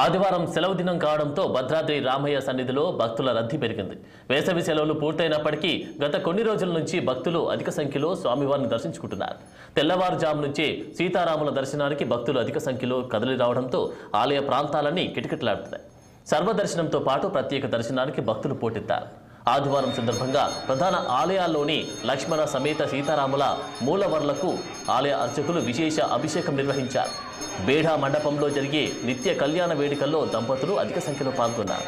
ఆదివారం సెలవు దినం కావడంతో భద్రాద్రి రామయ్య సన్నిధిలో భక్తుల రద్దీ పెరిగింది. వేసవి సెలవులు పూర్తయినప్పటికీ గత కొన్ని రోజుల నుంచి భక్తులు అధిక సంఖ్యలో స్వామివారిని దర్శించుకుంటున్నారు. తెల్లవారుజాము నుంచే సీతారాముల దర్శనానికి భక్తులు అధిక సంఖ్యలో కదలి రావడంతో ఆలయ ప్రాంతాలన్నీ కిటకిటలాడుతున్నాయి. సర్వదర్శనంతో పాటు ప్రత్యేక దర్శనానికి భక్తులు పోటెత్తారు. ఆదివారం సందర్భంగా ప్రధాన ఆలయాల్లోని లక్ష్మణ సమేత సీతారాముల మూలవర్లకు ఆలయ అర్చకులు విశేష అభిషేకం నిర్వహించారు. బేఢా మండపంలో జరిగే నిత్య కళ్యాణ వేడుకల్లో దంపతులు అధిక సంఖ్యలో పాల్గొన్నారు.